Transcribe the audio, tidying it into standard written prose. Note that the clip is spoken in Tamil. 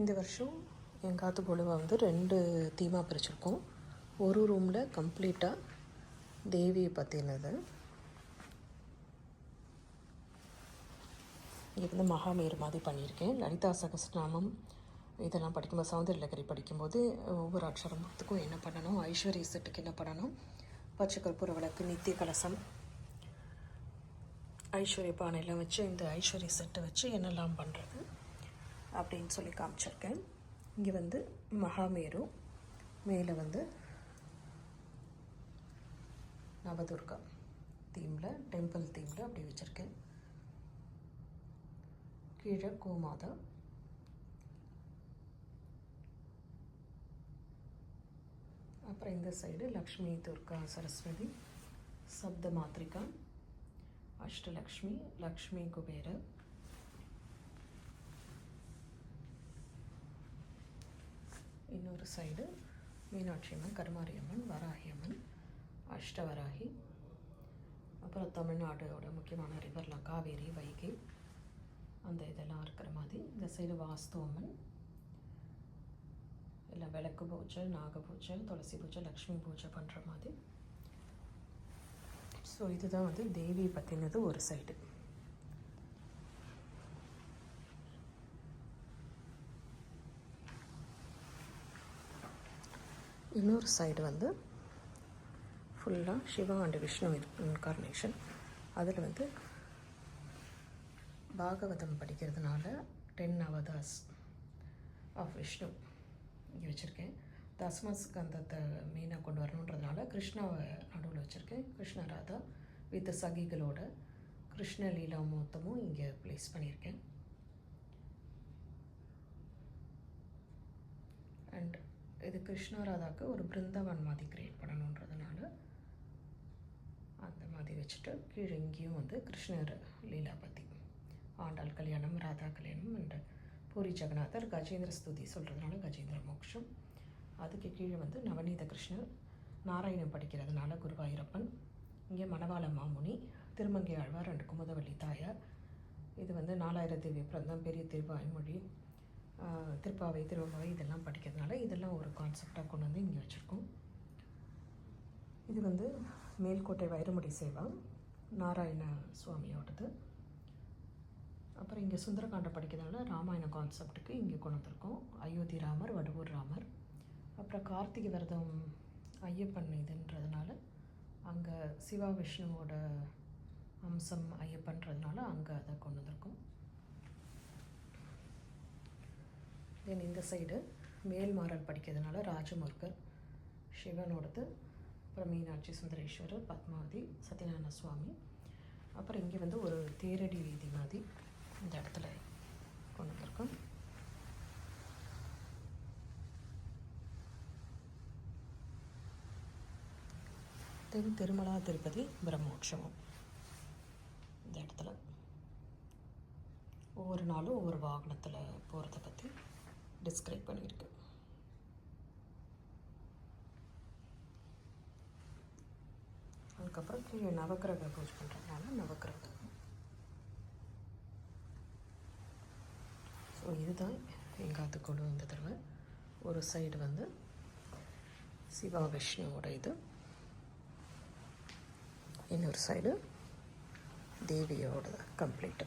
இந்த வருஷம் எங்கள் காத்து குழுவை வந்து 2 தீமாக பிரிச்சுருக்கோம். ஒரு ரூமில் கம்ப்ளீட்டாக தேவியை பற்றினது. இங்கே வந்து மகாமேரு மாதிரி பண்ணியிருக்கேன். லலிதா சகஸ்ரநாமம் இதெல்லாம் படிக்கும்போது, சௌந்தரலகரி படிக்கும்போது ஒவ்வொரு அக்ஷரத்துக்கும் என்ன பண்ணணும், ஐஸ்வர்ய செட்டுக்கு என்ன பண்ணணும், பச்சை கற்பூர விளக்கு, நித்திய கலசம், ஐஸ்வர்ய பானையெல்லாம் வச்சு இந்த ஐஸ்வர்ய செட்டை வச்சு என்னெல்லாம் பண்ணுறது அப்படின்னு சொல்லி காமிச்சிருக்கேன். இங்கே வந்து மகாமேரு, மேலே வந்து நவதுர்கா தீமில், டெம்பிள் தீமில் அப்படி வச்சுருக்கேன். கீழே கோமாதா, அப்புறம் இந்த சைடு லக்ஷ்மி, துர்கா, சரஸ்வதி, சப்த மாத்ரிகா, அஷ்டலக்ஷ்மி, லக்ஷ்மி, குபேரர், இன்னொரு சைடு மீனாட்சி அம்மன், கருமாரி அம்மன், வராகி அம்மன், அஷ்டவராகி, அப்புறம் தமிழ்நாடோட முக்கியமான ரிவர்லாம் காவேரி, வைகை, அந்த இதெல்லாம் இருக்கிற மாதிரி. இந்த சைடு வாஸ்து அம்மன், எல்லாம் விளக்கு பூஜை, நாக பூஜை, துளசி பூஜை, லக்ஷ்மி பூஜை பண்ணுற மாதிரி. ஸோ இதுதான் வந்து தேவி பற்றினது ஒரு சைடு. இன்னொரு சைடு வந்து ஃபுல்லாக சிவா அண்ட் விஷ்ணு இன்கார்னேஷன். அதில் வந்து பாகவதம் படிக்கிறதுனால 10 அவதார்ஸ் ஆஃப் விஷ்ணு இங்கே வச்சுருக்கேன். தஸ்மஸ்கந்தத்தை மெயினாக கொண்டு வரணுன்றதுனால கிருஷ்ணாவை நடுவில் வச்சுருக்கேன். கிருஷ்ண ராதா வித் சகிகளோட கிருஷ்ண லீலா மொத்தமும் இங்கே ப்ளேஸ் பண்ணியிருக்கேன். அண்ட் இது கிருஷ்ண ராதாவுக்கு ஒரு பிருந்தாவன் மாதிரி க்ரியேட் பண்ணணுன்றதுனால அந்த மாதிரி வச்சுட்டு கீழே இங்கேயும் வந்து கிருஷ்ணர் லீலா பற்றி, ஆண்டாள் கல்யாணம், ராதா கல்யாணம் அண்ட் பூரி ஜெகநாதர், கஜேந்திர ஸ்துதி சொல்கிறதுனால கஜேந்திர மோக்ஷம். அதுக்கு கீழே வந்து நவநீத கிருஷ்ணர், நாராயணம் படிக்கிறதுனால குருவாயூரப்பன், இங்கே மணவாள மாமுனி, திருமங்கை ஆழ்வார் அண்ட் குமுதவள்ளி தாயார். இது வந்து 4000 திவ்ய பிரந்தம், பெரிய திருவாய்மொழி, திருப்பாவை, திருவம்பாவை இதெல்லாம் படிக்கிறதுனால இதெல்லாம் ஒரு கான்செப்டாக கொண்டு வந்து இங்கே வச்சுருக்கோம். இது வந்து மேல்கோட்டை வைரமுடி சேவா, நாராயண சுவாமியோடது. அப்புறம் இங்கே சுந்தரகாண்டம் படிக்கிறதுனால ராமாயண கான்செப்டுக்கு இங்கே கொண்டு வந்திருக்கோம். அயோத்தி ராமர், வடுவூர் ராமர். அப்புறம் கார்த்திகை விரதம் ஐயப்பன் இதுன்றதுனால அங்கே சிவா விஷ்ணுவோட அம்சம் ஐயப்பன்றதுனால அங்கே அதை கொண்டு வந்திருக்கோம். தென் இந்த சைடு மேல்மாறல் படிக்கிறதுனால ராஜமுருகர், சிவனோடது, அப்புறம் மீனாட்சி சுந்தரேஸ்வரர், பத்மாவதி, சத்யநாராயண சுவாமி. அப்புறம் இங்கே வந்து ஒரு தேரடி வீதி மாதிரி இந்த இடத்துல கொண்டு வந்திருக்கோம். தென் திருமலா திருப்பதி பிரம்மோற்சவம் இந்த இடத்துல ஒவ்வொரு நாளும் ஒவ்வொரு வாகனத்தில் போகிறத பற்றி டிஸ்கிரைப் பண்ணியிருக்கு. அதுக்கப்புறம் கீழே நவக்கிரக பூஜை பண்ணுறதுனால நவக்கிரகம். ஸோ இதுதான் எங்காத்து கொண்டு வந்த தடவை. ஒரு சைடு வந்து சிவா விஷ்ணுவோட இது, இன்னொரு சைடு தேவியோட கம்ப்ளீட்டு.